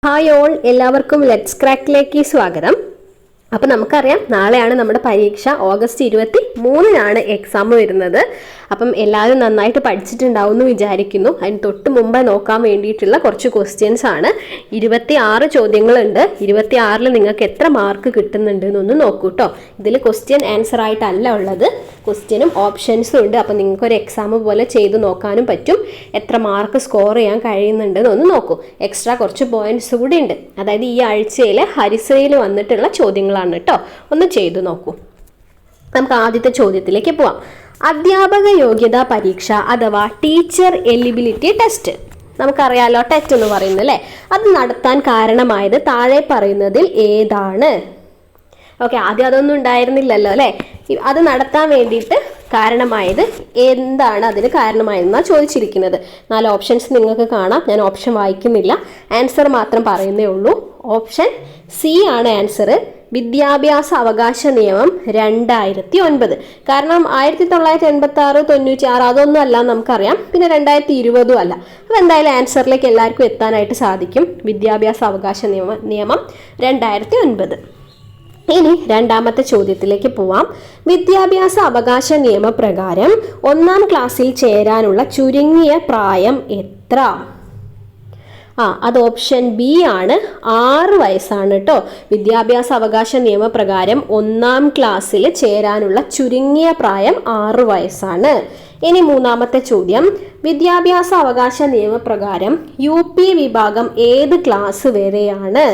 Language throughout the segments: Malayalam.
ഹായ് ഓൾ, എല്ലാവർക്കും ലെറ്റ്സ് ക്രാക്കിലേക്ക് സ്വാഗതം. അപ്പം നമുക്കറിയാം നാളെയാണ് നമ്മുടെ പരീക്ഷ. ഓഗസ്റ്റ് 23-നാണ് എക്സാം വരുന്നത്. അപ്പം എല്ലാവരും നന്നായിട്ട് പഠിച്ചിട്ടുണ്ടാവും എന്ന് വിചാരിക്കുന്നു. അതിന് തൊട്ട് മുമ്പ് നോക്കാൻ വേണ്ടിയിട്ടുള്ള കുറച്ച് ക്വസ്റ്റ്യൻസ് ആണ്. 26 ചോദ്യങ്ങളുണ്ട്. 26-ൽ നിങ്ങൾക്ക് എത്ര മാർക്ക് കിട്ടുന്നുണ്ട് എന്നൊന്ന് നോക്കൂ കേട്ടോ. ഇതിൽ ക്വസ്റ്റ്യൻ ആൻസർ ആയിട്ടല്ല ഉള്ളത്, ക്വസ്റ്റ്യനും ഓപ്ഷൻസും ഉണ്ട്. അപ്പം നിങ്ങൾക്കൊരു എക്സാം പോലെ ചെയ്ത് നോക്കാനും പറ്റും. എത്ര മാർക്ക് സ്കോർ ചെയ്യാൻ കഴിയുന്നുണ്ട് എന്നൊന്ന് നോക്കൂ. എക്സ്ട്രാ കുറച്ച് പോയിന്റ്സ് കൂടി ഉണ്ട്. അതായത് ഈ ആഴ്ചയിൽ ഹരിശ്രീയിൽ വന്നിട്ടുള്ള ചോദ്യങ്ങളാണ് കേട്ടോ. ഒന്ന് ചെയ്തു നോക്കൂ. നമുക്ക് ആദ്യത്തെ ചോദ്യത്തിലേക്ക് പോവാം. അധ്യാപക യോഗ്യതാ പരീക്ഷ അഥവാ ടീച്ചർ എലിജിബിലിറ്റി ടെസ്റ്റ്, നമുക്കറിയാലോ ടെറ്റ് എന്ന് പറയുന്നത് അല്ലേ. അത് നടത്താൻ കാരണമായത് താഴെ പറയുന്നതിൽ ഏതാണ്? ഓക്കെ, ആദ്യം അതൊന്നും ഉണ്ടായിരുന്നില്ലല്ലോ അല്ലേ. അത് നടത്താൻ വേണ്ടിയിട്ട് കാരണമായത് എന്താണ്, അതിന് കാരണമായതെന്നാണ് ചോദിച്ചിരിക്കുന്നത്. 4 ഓപ്ഷൻസ് നിങ്ങൾക്ക് കാണാം. ഞാൻ ഓപ്ഷൻ വായിക്കുന്നില്ല, ആൻസർ മാത്രം പറയുന്നേ ഉള്ളൂ. ഓപ്ഷൻ സി ആണ് ആൻസർ. വിദ്യാഭ്യാസ അവകാശ നിയമം 2009. കാരണം 1986, 96 അതൊന്നും അല്ല നമുക്കറിയാം. പിന്നെ 2020 അല്ല. അപ്പോൾ എന്തായാലും ആൻസറിലേക്ക് എല്ലാവർക്കും എത്താനായിട്ട് സാധിക്കും. വിദ്യാഭ്യാസ അവകാശ നിയമം 2009. ഇനി രണ്ടാമത്തെ ചോദ്യത്തിലേക്ക് പോവാം. വിദ്യാഭ്യാസ അവകാശ നിയമപ്രകാരം 1-ാം ക്ലാസ്സിൽ ചേരാനുള്ള ചുരുങ്ങിയ പ്രായം എത്ര? അത് ഓപ്ഷൻ ബി ആണ്, 6 വയസ്സാണ് കേട്ടോ. വിദ്യാഭ്യാസ അവകാശ നിയമപ്രകാരം 1-ാം ക്ലാസ്സിൽ ചേരാനുള്ള ചുരുങ്ങിയ പ്രായം 6 വയസ്സാണ്. ഇനി മൂന്നാമത്തെ ചോദ്യം. വിദ്യാഭ്യാസ അവകാശ നിയമപ്രകാരം UP വിഭാഗം ഏത് ക്ലാസ് വരെയാണ്?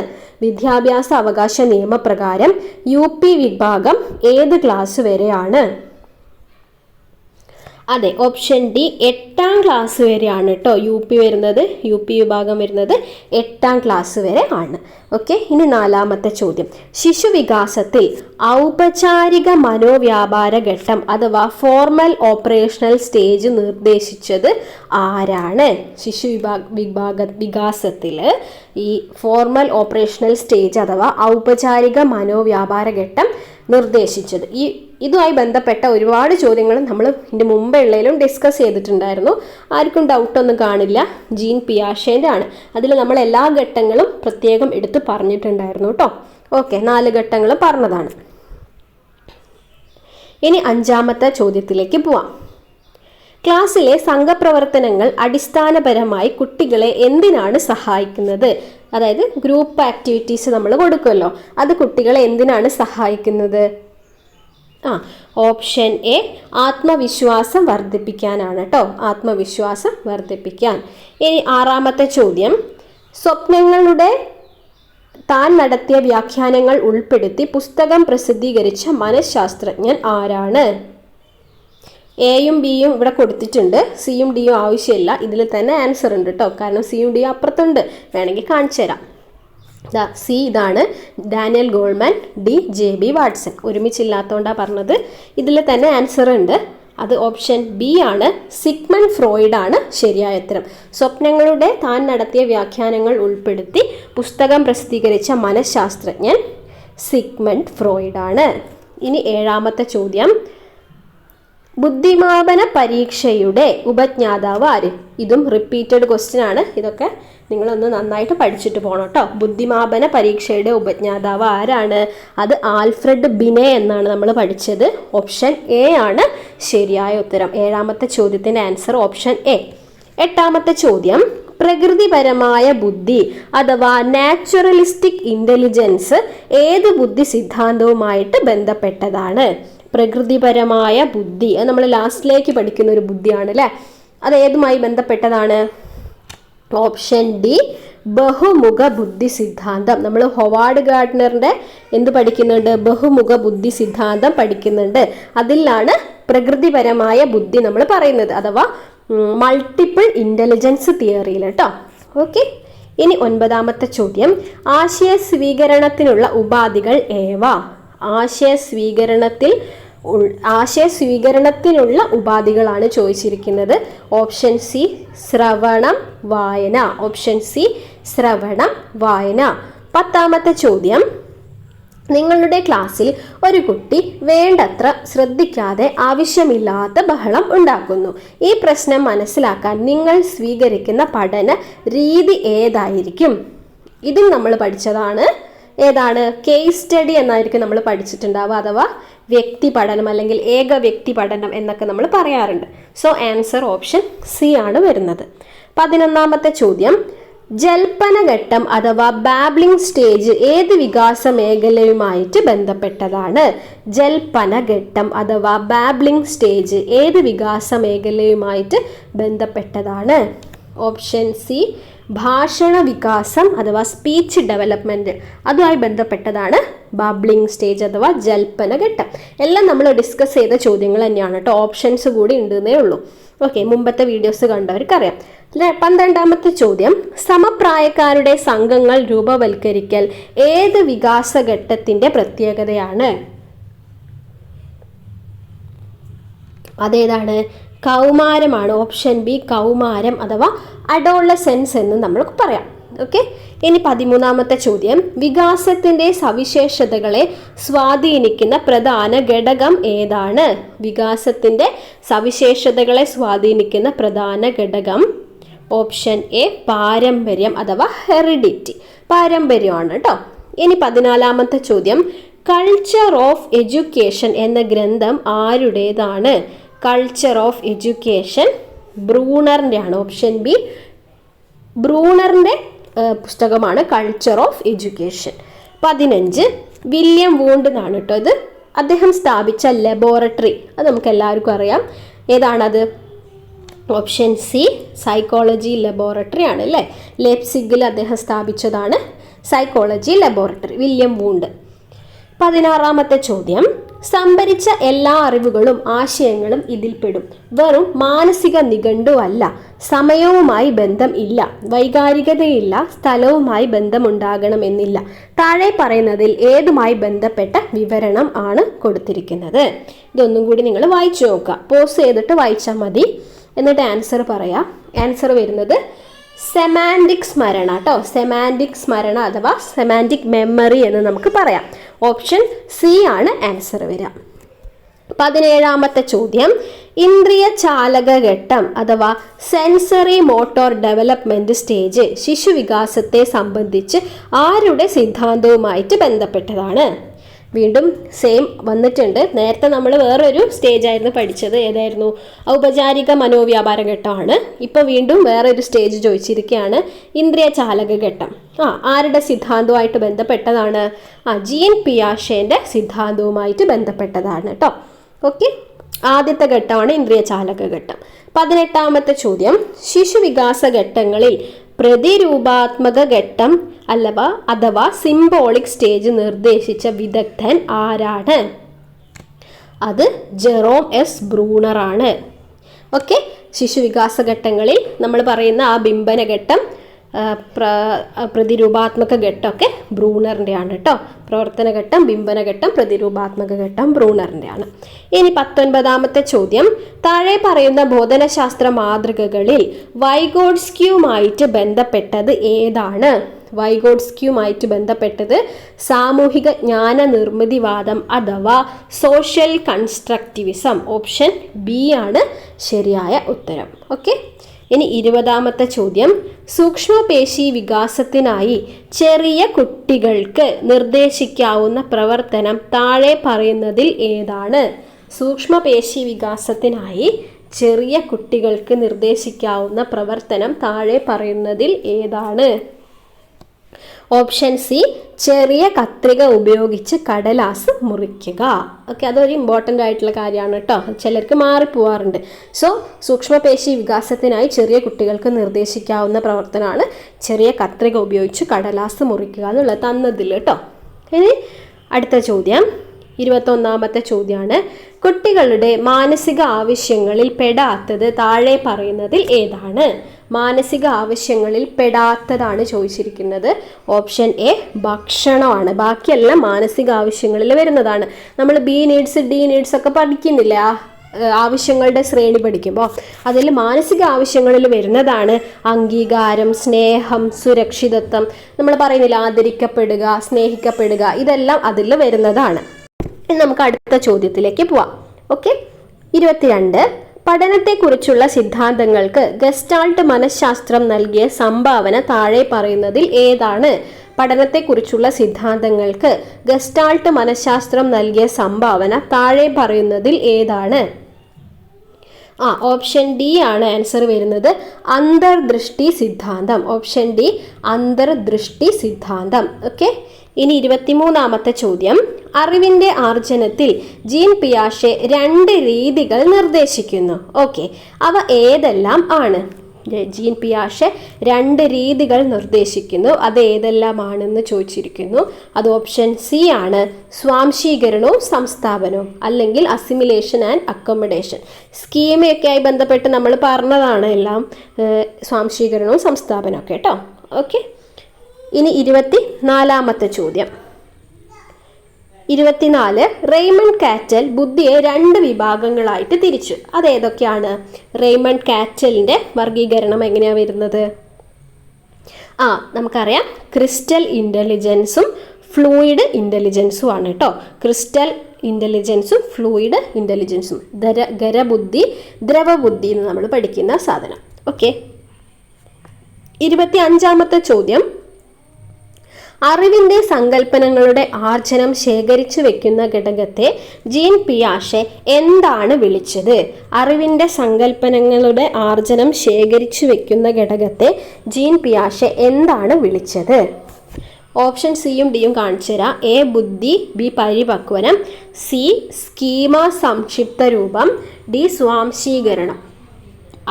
വിദ്യാഭ്യാസ അവകാശ നിയമപ്രകാരം UP വിഭാഗം ഏത് ക്ലാസ് വരെയാണ്? അതെ, ഓപ്ഷൻ ഡി 8-ാം ക്ലാസ് വരെയാണ് കേട്ടോ. UP വിഭാഗം വരുന്നത് 8-ാം ക്ലാസ് വരെ ആണ്. ഓക്കെ, ഇനി നാലാമത്തെ ചോദ്യം. ശിശു വികാസത്തിൽ ഔപചാരിക മനോവ്യാപാര ഘട്ടം അഥവാ ഫോർമൽ ഓപ്പറേഷണൽ സ്റ്റേജ് നിർദ്ദേശിച്ചത് ആരാണ്? ശിശു വികാസത്തിൽ ഈ ഫോർമൽ ഓപ്പറേഷണൽ സ്റ്റേജ് അഥവാ ഔപചാരിക മനോവ്യാപാര ഘട്ടം നിർദ്ദേശിച്ചത്. ഇതുമായി ബന്ധപ്പെട്ട ഒരുപാട് ചോദ്യങ്ങൾ നമ്മൾ ഇതിൻ്റെ മുമ്പുള്ളതിലും ഡിസ്കസ് ചെയ്തിട്ടുണ്ടായിരുന്നു. ആർക്കും ഡൗട്ടൊന്നും കാണില്ല. ജീൻ പിയാഷേൻ്റെ ആണ്. അതിൽ നമ്മൾ എല്ലാ ഘട്ടങ്ങളും പ്രത്യേകം എടുത്ത് പറഞ്ഞിട്ടുണ്ടായിരുന്നു കേട്ടോ. ഓക്കെ, 4 ഘട്ടങ്ങൾ പറഞ്ഞതാണ്. ഇനി 5-ാമത്തെ ചോദ്യത്തിലേക്ക് പോവാം. ക്ലാസ്സിലെ സംഘപ്രവർത്തനങ്ങൾ അടിസ്ഥാനപരമായി കുട്ടികളെ എന്തിനാണ് സഹായിക്കുന്നത്? അതായത് ഗ്രൂപ്പ് ആക്ടിവിറ്റീസ് നമ്മൾ കൊടുക്കുമല്ലോ, അത് കുട്ടികളെ എന്തിനാണ് സഹായിക്കുന്നത്? ഓപ്ഷൻ എ ആത്മവിശ്വാസം വർദ്ധിപ്പിക്കാനാണ് കേട്ടോ. ആത്മവിശ്വാസം വർദ്ധിപ്പിക്കാൻ. ഇനി 6-ാമത്തെ ചോദ്യം. സ്വപ്നങ്ങളുടെ താൻ നടത്തിയ വ്യാഖ്യാനങ്ങൾ ഉൾപ്പെടുത്തി പുസ്തകം പ്രസിദ്ധീകരിച്ച മനഃശാസ്ത്രജ്ഞൻ ആരാണ്? എയും ബിയും ഇവിടെ കൊടുത്തിട്ടുണ്ട്, സിയും ഡിയും ആവശ്യമില്ല. ഇതിൽ തന്നെ ആൻസർ ഉണ്ട് കേട്ടോ. കാരണം സിയും ഡിയും അപ്പുറത്തുണ്ട്, വേണമെങ്കിൽ കാണിച്ചു തരാം. സി ഇതാണ്, Daniel Goleman, D JB Watson. ഒരുമിച്ചില്ലാത്തതുകൊണ്ടാണ് പറഞ്ഞത്. ഇതിൽ തന്നെ ആൻസർ ഉണ്ട്. അത് ഓപ്ഷൻ ബി ആണ്, സിഗ്മണ്ട് ഫ്രോയിഡ് ആണ് ശരിയായ ഉത്തരം. സ്വപ്നങ്ങളുടെ താൻ നടത്തിയ വ്യാഖ്യാനങ്ങൾ ഉൾപ്പെടുത്തി പുസ്തകം പ്രസിദ്ധീകരിച്ച മനഃശാസ്ത്രജ്ഞൻ സിഗ്മണ്ട് ഫ്രോയിഡ് ആണ്. ഇനി 7-ാമത്തെ ചോദ്യം. ബുദ്ധിമാപന പരീക്ഷയുടെ ഉപജ്ഞാതാവ് ആര്? ഇതും റിപ്പീറ്റഡ് ക്വസ്റ്റ്യൻ ആണ്. ഇതൊക്കെ നിങ്ങളൊന്ന് നന്നായിട്ട് പഠിച്ചിട്ട് പോകണം കേട്ടോ. ബുദ്ധിമാപന പരീക്ഷയുടെ ഉപജ്ഞാതാവ് ആരാണ്? അത് ആൽഫ്രഡ് ബിനെ എന്നാണ് നമ്മൾ പഠിച്ചത്. ഓപ്ഷൻ എ ആണ് ശരിയായ ഉത്തരം. 7-ാമത്തെ ചോദ്യത്തിൻ്റെ ആൻസർ ഓപ്ഷൻ എ. 8-ാമത്തെ ചോദ്യം. പ്രകൃതിപരമായ ബുദ്ധി അഥവാ നാച്ചുറലിസ്റ്റിക് ഇൻ്റലിജൻസ് ഏത് ബുദ്ധി സിദ്ധാന്തവുമായിട്ട് ബന്ധപ്പെട്ടതാണ്? പ്രകൃതിപരമായ ബുദ്ധി അത് നമ്മൾ ലാസ്റ്റിലേക്ക് പഠിക്കുന്ന ഒരു ബുദ്ധിയാണ് അല്ലേ. അത് ഏതുമായി ബന്ധപ്പെട്ടതാണ്? ഓപ്ഷൻ ഡി ബഹുമുഖ ബുദ്ധി സിദ്ധാന്തം. നമ്മൾ ഹൊവാർഡ് ഗാർഡ്നറിൻ്റെ എന്ത് പഠിക്കുന്നുണ്ട്? ബഹുമുഖ ബുദ്ധി സിദ്ധാന്തം പഠിക്കുന്നുണ്ട്. അതിലാണ് പ്രകൃതിപരമായ ബുദ്ധി നമ്മൾ പറയുന്നത്, അഥവാ മൾട്ടിപ്പിൾ ഇൻ്റലിജൻസ് തിയറിയിൽ കേട്ടോ. ഓക്കെ, ഇനി 9-ാമത്തെ ചോദ്യം. ആശയ സ്വീകരണത്തിനുള്ള ഉപാധികൾ ഏവ? ആശയസ്വീകരണത്തിനുള്ള ഉപാധികളാണ് ചോദിച്ചിരിക്കുന്നത്. ഓപ്ഷൻ സി ശ്രവണം, വായന. ഓപ്ഷൻ സി ശ്രവണം, വായന. 10-ാമത്തെ ചോദ്യം. നിങ്ങളുടെ ക്ലാസ്സിൽ ഒരു കുട്ടി വേണ്ടത്ര ശ്രദ്ധിക്കാതെ ആവശ്യമില്ലാത്ത ബഹളം ഉണ്ടാക്കുന്നു. ഈ പ്രശ്നം മനസ്സിലാക്കാൻ നിങ്ങൾ സ്വീകരിക്കുന്ന പഠന രീതി ഏതായിരിക്കും? ഇതും നമ്മൾ പഠിച്ചതാണ്. ഏതാണ്? കേസ് സ്റ്റഡി എന്നായിരിക്കും നമ്മൾ പഠിച്ചിട്ടുണ്ടാവുക, അഥവാ വ്യക്തി പഠനം അല്ലെങ്കിൽ ഏക വ്യക്തി പഠനം എന്നൊക്കെ നമ്മൾ പറയാറുണ്ട്. സോ ആൻസർ ഓപ്ഷൻ സി ആണ് വരുന്നത്. 11ാമത്തെ ചോദ്യം, ജൽപ്പനഘട്ടം അഥവാ ബാബ്ലിംഗ് സ്റ്റേജ് ഏത് വികാസ മേഖലയുമായിട്ട് ബന്ധപ്പെട്ടതാണ്? ജൽപ്പനഘട്ടം അഥവാ ബാബ്ലിംഗ് സ്റ്റേജ് ഏത് വികാസ മേഖലയുമായിട്ട് ബന്ധപ്പെട്ടതാണ്? ഓപ്ഷൻ സി ഭാഷണ വികാസം അഥവാ സ്പീച്ച് ഡെവലപ്മെന്റ്, അതുമായി ബന്ധപ്പെട്ടതാണ് ബാബ്ലിംഗ് സ്റ്റേജ് അഥവാ ജൽപ്പനഘട്ടം. എല്ലാം നമ്മൾ ഡിസ്കസ് ചെയ്ത ചോദ്യങ്ങൾ തന്നെയാണ് കേട്ടോ, ഓപ്ഷൻസ് കൂടി ഉണ്ടെന്നേ ഉള്ളൂ. ഓക്കെ, മുമ്പത്തെ വീഡിയോസ് കണ്ടവർക്കറിയാം. 12ാമത്തെ ചോദ്യം, സമപ്രായക്കാരുടെ സംഘങ്ങൾ രൂപവൽക്കരിക്കൽ ഏത് വികാസഘട്ടത്തിന്റെ പ്രത്യേകതയാണ്? അതേതാണ്? കൗമാരമാണ്. ഓപ്ഷൻ ബി കൗമാരം അഥവാ അഡോളസെൻസ് എന്ന് നമ്മൾ പറയാം. ഓക്കെ, ഇനി 13ാമത്തെ ചോദ്യം, വികാസത്തിന്റെ സവിശേഷതകളെ സ്വാധീനിക്കുന്ന പ്രധാന ഘടകം ഏതാണ്? വികാസത്തിന്റെ സവിശേഷതകളെ സ്വാധീനിക്കുന്ന പ്രധാന ഘടകം ഓപ്ഷൻ എ പാരമ്പര്യം അഥവാ ഹെറിഡിറ്റി, പാരമ്പര്യമാണ് കേട്ടോ. ഇനി 14ാമത്തെ ചോദ്യം, കൾച്ചർ ഓഫ് എഡ്യൂക്കേഷൻ എന്ന ഗ്രന്ഥം ആരുടേതാണ്? കൾച്ചർ ഓഫ് എഡ്യൂക്കേഷൻ ബ്രൂണറിൻ്റെ ആണ്. ഓപ്ഷൻ ബി ബ്രൂണറിൻ്റെ പുസ്തകമാണ് culture of education. 15 William Wundt എന്നാണ് കേട്ടോ ഇത്. അദ്ദേഹം സ്ഥാപിച്ച ലബോറട്ടറി അത് നമുക്ക് എല്ലാവർക്കും അറിയാം. ഏതാണത്? ഓപ്ഷൻ സി സൈക്കോളജി ലബോറട്ടറി ആണ് അല്ലേ. ലെപ്സിഗിൽ അദ്ദേഹം സ്ഥാപിച്ചതാണ് സൈക്കോളജി ലബോറട്ടറി, വില്യം വൂണ്ട്. 16ാമത്തെ ചോദ്യം, സംഭരിച്ച എല്ലാ അറിവുകളും ആശയങ്ങളും ഇതിൽപ്പെടും. വെറും മാനസിക നിഘണ്ടു അല്ല, സമയവുമായി ബന്ധം ഇല്ല, വൈകാരികതയില്ല, സ്ഥലവുമായി ബന്ധമുണ്ടാകണമെന്നില്ല. താഴെ പറയുന്നതിൽ ഏതുമായി ബന്ധപ്പെട്ട വിവരണം ആണ് കൊടുത്തിരിക്കുന്നത്? ഇതൊന്നും കൂടി നിങ്ങൾ വായിച്ചു നോക്കുക, പോസ് ചെയ്തിട്ട് വായിച്ചാൽ മതി. എന്നിട്ട് ആൻസർ പറയാം. ആൻസർ വരുന്നത് സെമാൻറ്റിക് സ്മരണ കേട്ടോ. സെമാൻറ്റിക് സ്മരണ അഥവാ സെമാൻറ്റിക് മെമ്മറി എന്ന് നമുക്ക് പറയാം. ഓപ്ഷൻ സി ആണ് ആൻസർ വരിക. 17ാമത്തെ ചോദ്യം, ഇന്ദ്രിയ ചാലക ഘട്ടം അഥവാ സെൻസറി മോട്ടോർ ഡെവലപ്മെന്റ് സ്റ്റേജ് ശിശുവികാസത്തെ സംബന്ധിച്ച് ആരുടെ സിദ്ധാന്തവുമായിട്ട് ബന്ധപ്പെട്ടതാണ്? വീണ്ടും സെയിം വന്നിട്ടുണ്ട്. നേരത്തെ നമ്മൾ വേറൊരു സ്റ്റേജ് ആയിരുന്നു പഠിച്ചത്. ഏതായിരുന്നു? ഔപചാരിക മനോവ്യാപാര ഘട്ടമാണ്. ഇപ്പോൾ വീണ്ടും വേറൊരു സ്റ്റേജ് ചോദിച്ചിരിക്കുകയാണ്, ഇന്ദ്രിയ ചാലക ഘട്ടം. ആരുടെ സിദ്ധാന്തവുമായിട്ട് ബന്ധപ്പെട്ടതാണ്? ജീൻ പിയാഷേൻ്റെ സിദ്ധാന്തവുമായിട്ട് ബന്ധപ്പെട്ടതാണ് കേട്ടോ. ഓക്കെ, ആദ്യത്തെ ഘട്ടമാണ് ഇന്ദ്രിയ ചാലക ഘട്ടം. 18ാമത്തെ ചോദ്യം, ശിശുവികാസ ഘട്ടങ്ങളിൽ പ്രതിരൂപാത്മക ഘട്ടം അഥവാ സിംബോളിക് സ്റ്റേജ് നിർദ്ദേശിച്ച വിദഗ്ധൻ ആരാണ്? അത് ജെറോം എസ് ബ്രൂണർ ആണ്. ഓക്കെ, ശിശുവികാസ ഘട്ടങ്ങളിൽ നമ്മൾ പറയുന്ന ആ ബിംബന ഘട്ടം, പ്രതിരൂപാത്മക ഘട്ടമൊക്കെ ബ്രൂണറിൻ്റെ ആണ് കേട്ടോ. പ്രവർത്തന ഘട്ടം, ബിംബന ഘട്ടം, പ്രതിരൂപാത്മക ഘട്ടം ബ്രൂണറിൻ്റെ ആണ്. ഇനി 19ാമത്തെ ചോദ്യം, താഴെ പറയുന്ന ബോധനശാസ്ത്ര മാതൃകകളിൽ വൈഗോട്സ്ക്യുമായിട്ട് ബന്ധപ്പെട്ടത് ഏതാണ്? വൈഗോട്സ്ക്യുമായിട്ട് ബന്ധപ്പെട്ടത് സാമൂഹിക ജ്ഞാന നിർമ്മിതിവാദം അഥവാ സോഷ്യൽ കൺസ്ട്രക്റ്റിവിസം. ഓപ്ഷൻ ബി ആണ് ശരിയായ ഉത്തരം. ഓക്കെ, ഇനി 20ാമത്തെ ചോദ്യം, സൂക്ഷ്മപേശി വികാസത്തിനായി ചെറിയ കുട്ടികൾക്ക് നിർദ്ദേശിക്കാവുന്ന പ്രവർത്തനം താഴെ പറയുന്നതിൽ ഏതാണ്? സൂക്ഷ്മപേശി വികാസത്തിനായി ചെറിയ കുട്ടികൾക്ക് നിർദ്ദേശിക്കാവുന്ന പ്രവർത്തനം താഴെ പറയുന്നതിൽ ഏതാണ്? ഓപ്ഷൻ സി ചെറിയ കത്രിക ഉപയോഗിച്ച് കടലാസ് മുറിക്കുക. ഓക്കെ, അതൊരു ഇമ്പോർട്ടൻ്റ് ആയിട്ടുള്ള കാര്യമാണ് കേട്ടോ, ചിലർക്ക് മാറിപ്പോവാറുണ്ട്. സോ സൂക്ഷ്മപേശി വികാസത്തിനായി ചെറിയ കുട്ടികൾക്ക് നിർദ്ദേശിക്കാവുന്ന പ്രവർത്തനമാണ് ചെറിയ കത്രിക ഉപയോഗിച്ച് കടലാസ് മുറിക്കുക എന്നുള്ളത് തന്നതിൽ കേട്ടോ. ഇനി അടുത്ത ചോദ്യം 21ാമത്തെ ചോദ്യമാണ്, കുട്ടികളുടെ മാനസിക ആവശ്യങ്ങളിൽ പെടാത്തത് താഴെ പറയുന്നതിൽ ഏതാണ്? മാനസിക ആവശ്യങ്ങളിൽ പെടാത്തതാണ് ചോദിച്ചിരിക്കുന്നത്. ഓപ്ഷൻ എ ഭക്ഷണമാണ്. ബാക്കിയെല്ലാം മാനസിക ആവശ്യങ്ങളിൽ വരുന്നതാണ്. നമ്മൾ ബി നീഡ്സ്, ഡി നീഡ്സ് ഒക്കെ പഠിക്കുന്നില്ല ആവശ്യങ്ങളുടെ ശ്രേണി പഠിക്കുമ്പോൾ. അതിൽ മാനസിക ആവശ്യങ്ങളിൽ വരുന്നതാണ് അംഗീകാരം, സ്നേഹം, സുരക്ഷിതത്വം. നമ്മൾ പറയുന്നില്ല ആദരിക്കപ്പെടുക, സ്നേഹിക്കപ്പെടുക, ഇതെല്ലാം അതിൽ വരുന്നതാണ്. നമുക്ക് അടുത്ത ചോദ്യത്തിലേക്ക് പോവാം. ഓക്കെ, 22 പഠനത്തെക്കുറിച്ചുള്ള സിദ്ധാന്തങ്ങൾക്ക് ഗസ്റ്റാൾട്ട് മനഃശാസ്ത്രം നൽകിയ സംഭാവന താഴെ പറയുന്നതിൽ ഏതാണ്? പഠനത്തെക്കുറിച്ചുള്ള സിദ്ധാന്തങ്ങൾക്ക് ഗസ്റ്റാൾട്ട് മനഃശാസ്ത്രം നൽകിയ സംഭാവന താഴെ പറയുന്നതിൽ ഏതാണ്? ഓപ്ഷൻ ഡി ആണ് ആൻസർ വരുന്നത്, അന്തർദൃഷ്ടി സിദ്ധാന്തം. ഓപ്ഷൻ ഡി, അന്തർദൃഷ്ടി സിദ്ധാന്തം. ഓക്കെ, ഇനി 23ാമത്തെ ചോദ്യം. അറിവിന്റെ ആർജനത്തിൽ ജീൻ പിയാഷെ 2 രീതികൾ നിർദ്ദേശിക്കുന്നു. ഓക്കെ, അവ ഏതെല്ലാം ആണ്? ജീൻ പിയാഷെ 2 രീതികൾ നിർദ്ദേശിക്കുന്നു. അത് ഏതെല്ലാമാണെന്ന് ചോദിച്ചിരിക്കുന്നു. അത് ഓപ്ഷൻ സി ആണ്, സ്വാംശീകരണവും സംസ്ഥാപനവും, അല്ലെങ്കിൽ അസിമിലേഷൻ ആൻഡ് അക്കോമഡേഷൻ. സ്കീമയൊക്കെ ആയി ബന്ധപ്പെട്ട് നമ്മൾ പറഞ്ഞതാണ് എല്ലാം, സ്വാംശീകരണവും സംസ്ഥാപനവും ഒക്കെ കേട്ടോ. ഓക്കെ, ഇനി 24ാമത്തെ ചോദ്യം. 24. റെയ്മണ്ട് കാറ്റൽ ബുദ്ധിയെ 2 വിഭാഗങ്ങളായിട്ട് തിരിച്ചു. അതേതൊക്കെയാണ്? റെയ്മണ്ട് കാറ്റലിന്റെ വർഗീകരണം എങ്ങനെയാ വരുന്നത്? നമുക്കറിയാം, ക്രിസ്റ്റൽ ഇൻ്റലിജൻസും ഫ്ലൂയിഡ് ഇൻ്റലിജൻസും ആണ് കേട്ടോ. ക്രിസ്റ്റൽ ഇൻ്റലിജൻസും ഫ്ലൂയിഡ് ഇൻ്റലിജൻസും, ഖരബുദ്ധി, ദ്രവബുദ്ധി എന്ന് നമ്മൾ പഠിക്കുന്ന സാധനം. ഓക്കെ, 25ാമത്തെ ചോദ്യം. അറിവിന്റെ സങ്കല്പനങ്ങളുടെ ആർജനം ശേഖരിച്ചു വെക്കുന്ന ഘടകത്തെ ജീൻ പിയാഷെ എന്താണ് വിളിച്ചത്? അറിവിന്റെ സങ്കല്പനങ്ങളുടെ ആർജനം ശേഖരിച്ചു വെക്കുന്ന ഘടകത്തെ ജീൻ പിയാഷെ എന്താണ് വിളിച്ചത്? ഓപ്ഷൻ സിയും ഡിയും കാണിച്ചു തരാം. എ ബുദ്ധി, ബി പരിപക്വനം, സി സ്കീമ സംക്ഷിപ്ത രൂപം, ഡി സ്വാംശീകരണം.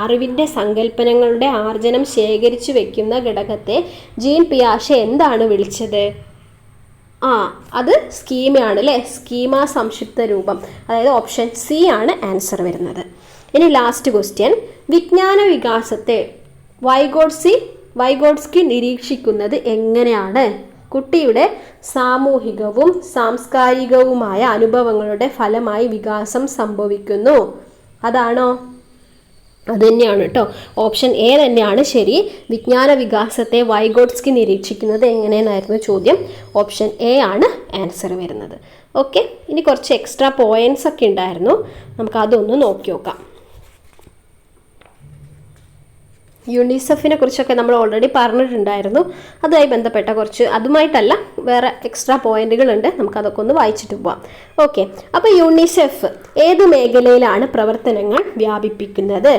അറിവിൻ്റെ സങ്കല്പനങ്ങളുടെ ആർജനം ശേഖരിച്ചു വെക്കുന്ന ഘടകത്തെ ജീൻ പിയാഷെ എന്താണ് വിളിച്ചത്? അത് സ്കീമയാണ് അല്ലേ, സ്കീമ സംക്ഷിപ്ത രൂപം. അതായത് ഓപ്ഷൻ സി ആണ് ആൻസർ വരുന്നത്. ഇനി ലാസ്റ്റ് ക്വസ്റ്റ്യൻ. വിജ്ഞാന വികാസത്തെ വൈഗോട്സ്കി നിരീക്ഷിക്കുന്നത് എങ്ങനെയാണ്? കുട്ടിയുടെ സാമൂഹികവും സാംസ്കാരികവുമായ അനുഭവങ്ങളുടെ ഫലമായി വികാസം സംഭവിക്കുന്നു. അതാണോ? അത് തന്നെയാണ് കേട്ടോ. ഓപ്ഷൻ എ തന്നെയാണ് ശരി. വിജ്ഞാന വികാസത്തെ വൈഗോട്സ്കി നിരീക്ഷിക്കുന്നത് എങ്ങനെയെന്നായിരുന്നു ചോദ്യം. ഓപ്ഷൻ എ ആണ് ആൻസർ വരുന്നത്. ഓക്കെ, ഇനി കുറച്ച് എക്സ്ട്രാ പോയിന്റ്സ് ഒക്കെ ഉണ്ടായിരുന്നു, നമുക്ക് അതൊന്ന് നോക്കി നോക്കാം. യുണിസെഫിനെ കുറിച്ചൊക്കെ നമ്മൾ ഓൾറെഡി പറഞ്ഞിട്ടുണ്ടായിരുന്നു. അതുമായി ബന്ധപ്പെട്ട കുറച്ച്, അതുമായിട്ടല്ല വേറെ എക്സ്ട്രാ പോയിന്റുകളുണ്ട്, നമുക്കതൊക്കെ ഒന്ന് വായിച്ചിട്ട് പോവാം. ഓക്കെ, അപ്പോൾ യുണിസെഫ് ഏത് മേഖലയിലാണ് പ്രവർത്തനങ്ങൾ വ്യാപിപ്പിക്കുന്നത്?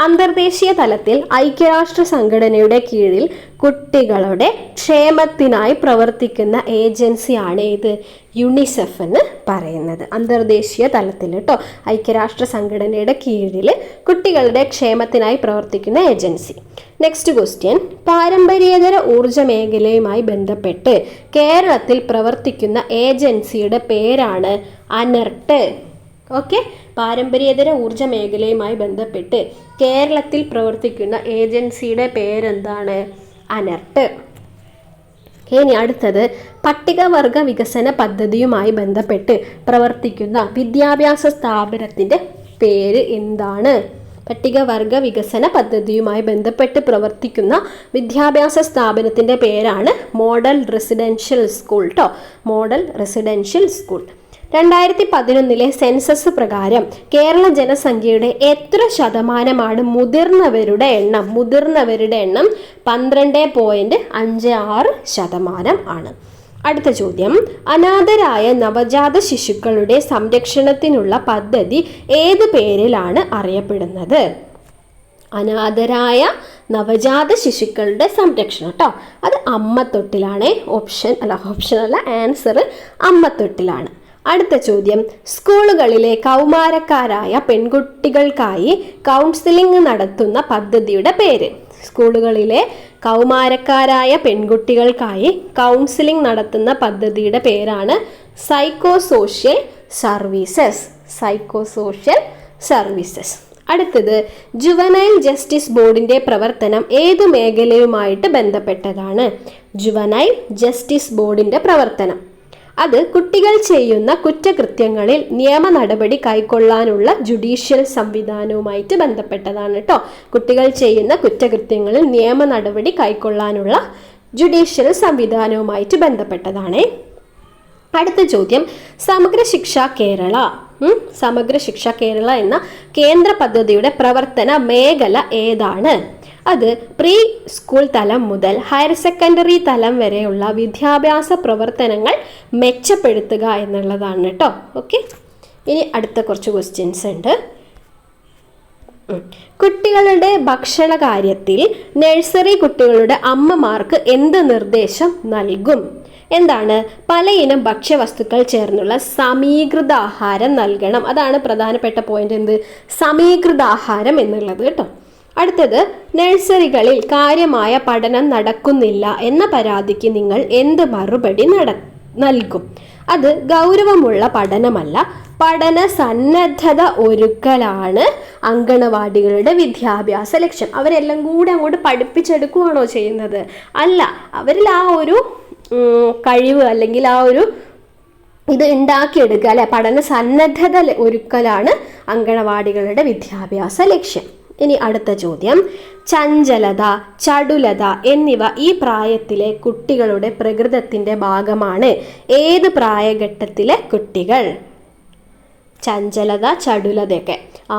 അന്തർദേശീയ തലത്തിൽ ഐക്യരാഷ്ട്ര സംഘടനയുടെ കീഴിൽ കുട്ടികളുടെ ക്ഷേമത്തിനായി പ്രവർത്തിക്കുന്ന ഏജൻസിയാണ് ഏത്? യുണിസെഫ് എന്ന് പറയുന്നത്. അന്തർദേശീയ തലത്തിൽ കേട്ടോ, ഐക്യരാഷ്ട്ര സംഘടനയുടെ കീഴിൽ കുട്ടികളുടെ ക്ഷേമത്തിനായി പ്രവർത്തിക്കുന്ന ഏജൻസി. Next question. പാരമ്പര്യേതര ഊർജ മേഖലയുമായി ബന്ധപ്പെട്ട് കേരളത്തിൽ പ്രവർത്തിക്കുന്ന ഏജൻസിയുടെ പേരാണ് അനർട്ട്. ഓക്കെ, പാരമ്പര്യേതര ഊർജ മേഖലയുമായി ബന്ധപ്പെട്ട് കേരളത്തിൽ പ്രവർത്തിക്കുന്ന ഏജൻസിയുടെ പേരെന്താണ്? അനർട്ട്. ഇനി അടുത്തത്, പട്ടികവർഗ വികസന പദ്ധതിയുമായി ബന്ധപ്പെട്ട് പ്രവർത്തിക്കുന്ന വിദ്യാഭ്യാസ സ്ഥാപനത്തിൻ്റെ പേര് എന്താണ്? പട്ടികവർഗ വികസന പദ്ധതിയുമായി ബന്ധപ്പെട്ട് പ്രവർത്തിക്കുന്ന വിദ്യാഭ്യാസ സ്ഥാപനത്തിൻ്റെ പേരാണ് മോഡൽ റെസിഡൻഷ്യൽ സ്കൂൾ കേട്ടോ. Model residential school. 2011 സെൻസസ് പ്രകാരം കേരള ജനസംഖ്യയുടെ എത്ര ശതമാനമാണ് മുതിർന്നവരുടെ എണ്ണം? മുതിർന്നവരുടെ എണ്ണം 12.56% ആണ്. അടുത്ത ചോദ്യം. അനാഥരായ നവജാത ശിശുക്കളുടെ സംരക്ഷണത്തിനുള്ള പദ്ധതി ഏത് പേരിലാണ് അറിയപ്പെടുന്നത്? അനാഥരായ നവജാത ശിശുക്കളുടെ സംരക്ഷണം കേട്ടോ, അത് അമ്മത്തൊട്ടിലാണ്. ആൻസർ അമ്മത്തൊട്ടിലാണ്. അടുത്ത ചോദ്യം. സ്കൂളുകളിലെ കൗമാരക്കാരായ പെൺകുട്ടികൾക്കായി കൗൺസിലിംഗ് നടത്തുന്ന പദ്ധതിയുടെ പേര്? സ്കൂളുകളിലെ കൗമാരക്കാരായ പെൺകുട്ടികൾക്കായി കൗൺസിലിംഗ് നടത്തുന്ന പദ്ധതിയുടെ പേരാണ് സൈക്കോസോഷ്യൽ സർവീസസ്. Psychosocial services. അടുത്തത്, ജുവനൈൽ ജസ്റ്റിസ് ബോർഡിന്റെ പ്രവർത്തനം ഏതു മേഖലയുമായിട്ട് ബന്ധപ്പെട്ടതാണ്? ജുവനൈൽ ജസ്റ്റിസ് ബോർഡിന്റെ പ്രവർത്തനം അത് കുട്ടികൾ ചെയ്യുന്ന കുറ്റകൃത്യങ്ങളിൽ നിയമ നടപടി കൈക്കൊള്ളാനുള്ള ജുഡീഷ്യൽ സംവിധാനവുമായിട്ട് ബന്ധപ്പെട്ടതാണ് കേട്ടോ. കുട്ടികൾ ചെയ്യുന്ന കുറ്റകൃത്യങ്ങളിൽ നിയമ നടപടി കൈക്കൊള്ളാനുള്ള ജുഡീഷ്യൽ സംവിധാനവുമായിട്ട് ബന്ധപ്പെട്ടതാണ്. അടുത്ത ചോദ്യം. സമഗ്ര ശിക്ഷ കേരള സമഗ്ര ശിക്ഷ കേരള എന്ന കേന്ദ്ര പദ്ധതിയുടെ പ്രവർത്തന മേഖല ഏതാണ്? അത് പ്രീ സ്കൂൾ തലം മുതൽ ഹയർ സെക്കൻഡറി തലം വരെയുള്ള വിദ്യാഭ്യാസ പ്രവർത്തനങ്ങൾ മെച്ചപ്പെടുത്തുക എന്നുള്ളതാണ് കേട്ടോ. ഓക്കെ, ഇനി അടുത്ത കുറച്ച് ക്വസ്റ്റ്യൻസ് ഉണ്ട്. കുട്ടികളുടെ ഭക്ഷണ കാര്യത്തിൽ നഴ്സറി കുട്ടികളുടെ അമ്മമാർക്ക് എന്ത് നിർദ്ദേശം നൽകും? എന്താണ്? പലയിനം ഭക്ഷ്യവസ്തുക്കൾ ചേർന്നുള്ള സമീകൃതാഹാരം നൽകണം. അതാണ് പ്രധാനപ്പെട്ട പോയിന്റ്. എന്ത്? സമീകൃതാഹാരം എന്നുള്ളത് കേട്ടോ. അടുത്തത്, നഴ്സറികളിൽ കാര്യമായ പഠനം നടക്കുന്നില്ല എന്ന പരാതിക്ക് നിങ്ങൾ എന്ത് മറുപടി നൽകും? അത് ഗൗരവമുള്ള പഠനമല്ല, പഠന സന്നദ്ധത ഒരുക്കലാണ് അങ്കണവാടികളുടെ വിദ്യാഭ്യാസ ലക്ഷ്യം. അവരെല്ലാം കൂടെ അങ്ങോട്ട് പഠിപ്പിച്ചെടുക്കുകയാണോ ചെയ്യുന്നത്? അല്ല, അവരിൽ ആ ഒരു കഴിവ് അല്ലെങ്കിൽ ആ ഒരു ഇത് ഉണ്ടാക്കിയെടുക്കുക, അല്ലെ, പഠന സന്നദ്ധത ഒരുക്കലാണ് അങ്കണവാടികളുടെ വിദ്യാഭ്യാസ ലക്ഷ്യം. ഇനി അടുത്ത ചോദ്യം, ചഞ്ചലത, ചടുലത എന്നിവ ഈ പ്രായത്തിലെ കുട്ടികളുടെ പ്രകൃതത്തിന്റെ ഭാഗമാണ്. ഏത് പ്രായഘട്ടത്തിലെ കുട്ടികൾ? ചഞ്ചലത, ചടുലതയൊക്കെ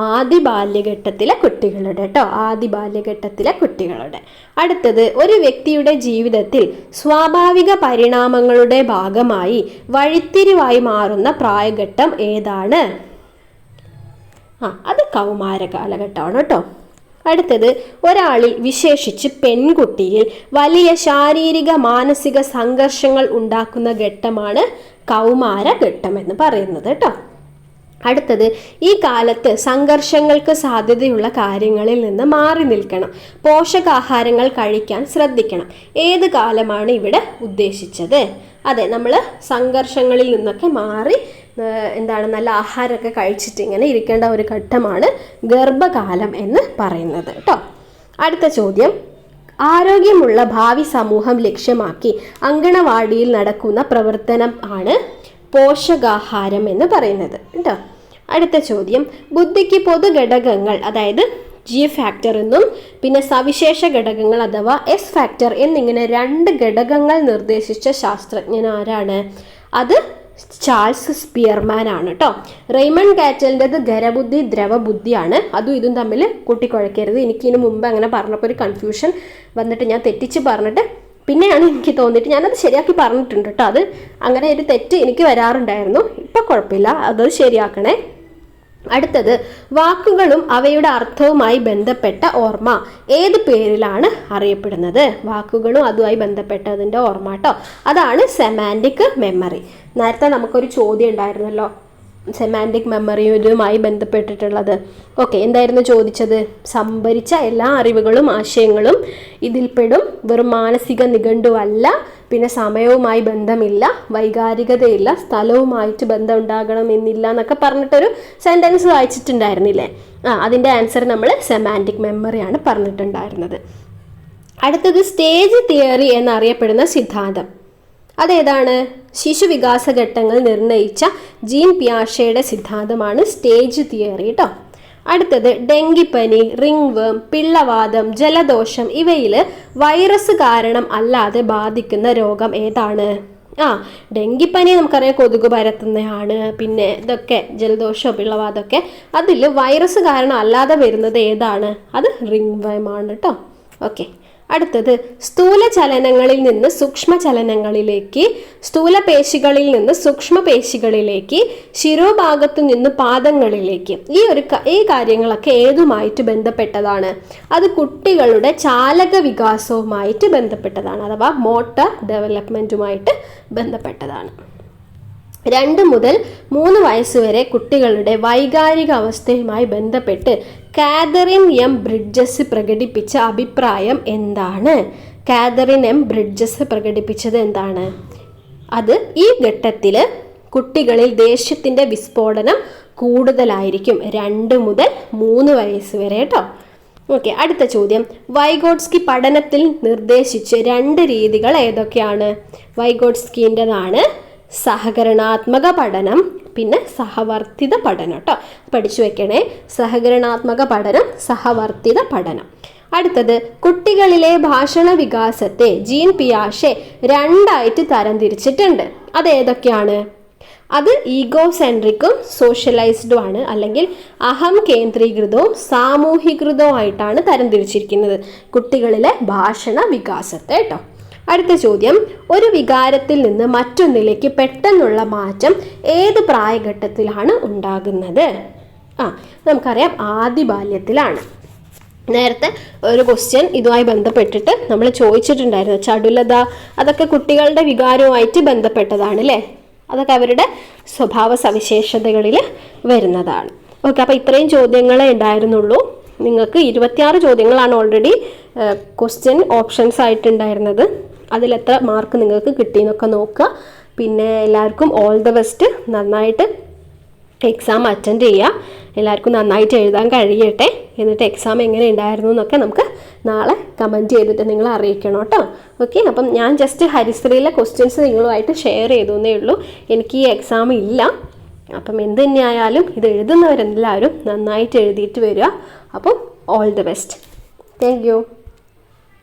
ആദ്യ ബാല്യഘട്ടത്തിലെ കുട്ടികളുടെ കേട്ടോ, ആദ്യ ബാല്യഘട്ടത്തിലെ കുട്ടികളുടെ. അടുത്തത്, ഒരു വ്യക്തിയുടെ ജീവിതത്തിൽ സ്വാഭാവിക പരിണാമങ്ങളുടെ ഭാഗമായി വഴിത്തിരിവായി മാറുന്ന പ്രായഘട്ടം ഏതാണ്? അത് കൗമാര കാലഘട്ടമാണ് കേട്ടോ. അടുത്തത്, ഒരാളിൽ വിശേഷിച്ച് പെൺകുട്ടിയിൽ വലിയ ശാരീരിക മാനസിക സംഘർഷങ്ങൾ ഉണ്ടാക്കുന്ന ഘട്ടമാണ് കൗമാരഘട്ടം എന്ന് പറയുന്നത് കേട്ടോ. അടുത്തത്, ഈ കാലത്ത് സംഘർഷങ്ങൾക്ക് സാധ്യതയുള്ള കാര്യങ്ങളിൽ നിന്ന് മാറി നിൽക്കണം, പോഷകാഹാരങ്ങൾ കഴിക്കാൻ ശ്രദ്ധിക്കണം. ഏത് കാലമാണ് ഇവിടെ ഉദ്ദേശിച്ചത്? അതെ, നമ്മൾ സംഘർഷങ്ങളിൽ നിന്നൊക്കെ മാറി നല്ല ആഹാരമൊക്കെ കഴിച്ചിട്ട് ഇങ്ങനെ ഇരിക്കേണ്ട ഒരു ഘട്ടമാണ് ഗർഭകാലം എന്ന് പറയുന്നത് കേട്ടോ. അടുത്ത ചോദ്യം, ആരോഗ്യമുള്ള ഭാവി സമൂഹം ലക്ഷ്യമാക്കി അങ്കണവാടിയിൽ നടക്കുന്ന പ്രവർത്തനം ആണ് പോഷകാഹാരം എന്ന് പറയുന്നത് കേട്ടോ. അടുത്ത ചോദ്യം, ബുദ്ധിക്ക് പൊതുഘടകങ്ങൾ, അതായത് ജി ഫാക്ടർ എന്നും പിന്നെ സവിശേഷ ഘടകങ്ങൾ അഥവാ എസ് ഫാക്ടർ എന്നിങ്ങനെ 2 ഘടകങ്ങൾ നിർദ്ദേശിച്ച ശാസ്ത്രജ്ഞൻ ആരാണ്? അത് ചാൾസ് സ്പിയർമാൻ ആണ് കേട്ടോ. റെയ്മണ്ട് കാറ്റലിൻ്റെത് ഖരബുദ്ധി ദ്രവബുദ്ധിയാണ്. അതും ഇതും തമ്മിൽ കൂട്ടിക്കുഴക്കരുത്. എനിക്കിതിന് മുമ്പ് അങ്ങനെ പറഞ്ഞപ്പോൾ ഒരു കൺഫ്യൂഷൻ വന്നിട്ട് ഞാൻ തെറ്റിച്ച് പറഞ്ഞിട്ട് പിന്നെയാണ് എനിക്ക് തോന്നിയിട്ട് ഞാനത് ശരിയാക്കി പറഞ്ഞിട്ടുണ്ട് കേട്ടോ. അത് അങ്ങനെ ഒരു തെറ്റ് എനിക്ക് വരാറുണ്ടായിരുന്നു. ഇപ്പം കുഴപ്പമില്ല, അത് ശരിയാക്കണേ. അടുത്തത്, വാക്കുകളും അവയുടെ അർത്ഥവുമായി ബന്ധപ്പെട്ട ഓർമ്മ ഏത് പേരിലാണ് അറിയപ്പെടുന്നത്? വാക്കുകളും അതുമായി ബന്ധപ്പെട്ടതിൻ്റെ ഓർമ്മ കേട്ടോ, അതാണ് സെമാൻറ്റിക് മെമ്മറി. നേരത്തെ നമുക്കൊരു ചോദ്യം ഉണ്ടായിരുന്നല്ലോ, സെമാൻറ്റിക് മെമ്മറിയുമായി ബന്ധപ്പെട്ടിട്ടുള്ളത്. ഓക്കെ, എന്തായിരുന്നു ചോദിച്ചത്? സംഭരിച്ച എല്ലാ അറിവുകളും ആശയങ്ങളും ഇതിൽപ്പെടും, വെറും മാനസിക നിഘണ്ടുവല്ല, പിന്നെ സമയവുമായി ബന്ധമില്ല, വൈകാരികതയില്ല, സ്ഥലവുമായിട്ട് ബന്ധം ഉണ്ടാകണമെന്നില്ല എന്നൊക്കെ പറഞ്ഞിട്ടൊരു സെൻറ്റൻസ് വായിച്ചിട്ടുണ്ടായിരുന്നില്ലേ? അതിൻ്റെ ആൻസർ നമ്മൾ സെമാൻറ്റിക് മെമ്മറിയാണ് പറഞ്ഞിട്ടുണ്ടായിരുന്നത്. അടുത്തത്, സ്റ്റേജ് തിയറി എന്നറിയപ്പെടുന്ന സിദ്ധാന്തം അതേതാണ്? ശിശുവികാസ ഘട്ടങ്ങൾ നിർണയിച്ച ജീൻ പിയാഷയുടെ സിദ്ധാന്തമാണ് സ്റ്റേജ് തിയറി കേട്ടോ. അടുത്തത്, ഡെങ്കിപ്പനി, റിംഗ് വേം, പിള്ളവാതം, ജലദോഷം ഇവയിൽ വൈറസ് കാരണം അല്ലാതെ ബാധിക്കുന്ന രോഗം ഏതാണ്? ഡെങ്കിപ്പനി നമുക്കറിയാം കൊതുക് പരത്തുന്നതാണ്. പിന്നെ ഇതൊക്കെ ജലദോഷമോ പിള്ളവാതമൊക്കെ അതിൽ വൈറസ് കാരണം അല്ലാതെ വരുന്നത് ഏതാണ്? അത് റിംഗ് വേം ആണ് കേട്ടോ. ഓക്കെ, അടുത്തത്, സ്ഥൂല ചലനങ്ങളിൽ നിന്ന് സൂക്ഷ്മ ചലനങ്ങളിലേക്ക്, സ്ഥൂലപേശികളിൽ നിന്ന് സൂക്ഷ്മപേശികളിലേക്ക്, ശിരോഭാഗത്തു നിന്ന് പാദങ്ങളിലേക്ക്, ഈ കാര്യങ്ങളൊക്കെ ഏതുമായിട്ട് ബന്ധപ്പെട്ടതാണ്? അത് കുട്ടികളുടെ ചാലക വികാസവുമായിട്ട് ബന്ധപ്പെട്ടതാണ്, അഥവാ മോട്ടോർ ഡെവലപ്മെൻറ്റുമായിട്ട് ബന്ധപ്പെട്ടതാണ്. 2 മുതൽ 3 വയസ്സുവരെ കുട്ടികളുടെ വൈകാരിക അവസ്ഥയുമായി ബന്ധപ്പെട്ട് കാതറിൻ എം ബ്രിഡ്ജസ് പ്രകടിപ്പിച്ച അഭിപ്രായം എന്താണ്? കാതറിൻ എം ബ്രിഡ്ജസ് പ്രകടിപ്പിച്ചത് എന്താണ്? അത് ഈ ഘട്ടത്തിൽ കുട്ടികളിൽ ദേഷ്യത്തിൻ്റെ വിസ്ഫോടനം കൂടുതലായിരിക്കും, 2 മുതൽ 3 വയസ്സ് വരെ കേട്ടോ. ഓക്കെ, അടുത്ത ചോദ്യം, വൈഗോട്സ്കി പഠനത്തിൽ നിർദ്ദേശിച്ച 2 രീതികൾ ഏതൊക്കെയാണ്? വൈഗോട്സ്കിൻ്റെതാണ് സഹകരണാത്മക പഠനം, പിന്നെ സഹവർത്തിത പഠനം കേട്ടോ, പഠിച്ചു വെക്കണേ. സഹകരണാത്മക പഠനം, സഹവർത്തിത പഠനം. അടുത്തത്, കുട്ടികളിലെ ഭാഷണ വികാസത്തെ ജീൻ പിയാഷെ 2ആയിട്ട് തരംതിരിച്ചിട്ടുണ്ട്. അതേതൊക്കെയാണ്? അത് ഈഗോ സെൻട്രിക്കും സോഷ്യലൈസ്ഡും ആണ്, അല്ലെങ്കിൽ അഹം കേന്ദ്രീകൃതവും സാമൂഹികൃതവും ആയിട്ടാണ് തരംതിരിച്ചിരിക്കുന്നത് കുട്ടികളിലെ ഭാഷണ വികാസത്തെ കേട്ടോ. അടുത്ത ചോദ്യം, ഒരു വികാരത്തിൽ നിന്ന് മറ്റൊന്നിലേക്ക് പെട്ടെന്നുള്ള മാറ്റം ഏത് പ്രായഘട്ടത്തിലാണ് ഉണ്ടാകുന്നത്? നമുക്കറിയാം ആദ്യ ബാല്യത്തിലാണ്. നേരത്തെ ഒരു ക്വസ്റ്റ്യൻ ഇതുമായി ബന്ധപ്പെട്ടിട്ട് നമ്മൾ ചോദിച്ചിട്ടുണ്ടായിരുന്നു. ചടുലത അതൊക്കെ കുട്ടികളുടെ വികാരവുമായിട്ട് ബന്ധപ്പെട്ടതാണ് അല്ലേ? അതൊക്കെ അവരുടെ സ്വഭാവ സവിശേഷതകളിൽ വരുന്നതാണ്. ഓക്കെ, അപ്പോൾ ഇത്രയും ചോദ്യങ്ങളെ ഉണ്ടായിരുന്നുള്ളൂ. നിങ്ങൾക്ക് 26 ചോദ്യങ്ങളാണ് ഓൾറെഡി ക്വസ്റ്റ്യൻ ഓപ്ഷൻസ് ആയിട്ടുണ്ടായിരുന്നത്. അതിലെത്ര മാർക്ക് നിങ്ങൾക്ക് കിട്ടിയെന്നൊക്കെ നോക്കുക. പിന്നെ എല്ലാവർക്കും ഓൾ ദ ബെസ്റ്റ്. നന്നായിട്ട് എക്സാം അറ്റൻഡ് ചെയ്യുക. എല്ലാവർക്കും നന്നായിട്ട് എഴുതാൻ കഴിയട്ടെ. എന്നിട്ട് എക്സാം എങ്ങനെ ഉണ്ടായിരുന്നു എന്നൊക്കെ നമുക്ക് നാളെ കമൻറ്റ് ചെയ്തിട്ട് നിങ്ങൾ അറിയിക്കണം കേട്ടോ. ഓക്കെ, അപ്പം ഞാൻ ജസ്റ്റ് ഹരിശ്രീയിലെ ക്വസ്റ്റ്യൻസ് നിങ്ങളുമായിട്ട് ഷെയർ ചെയ്തേ ഉള്ളൂ. എനിക്ക് ഈ എക്സാം ഇല്ല. അപ്പം എന്ത് തന്നെയായാലും ഇത് എഴുതുന്നവരെല്ലാവരും നന്നായിട്ട് എഴുതിയിട്ട് വരിക. അപ്പം all the best. Thank you.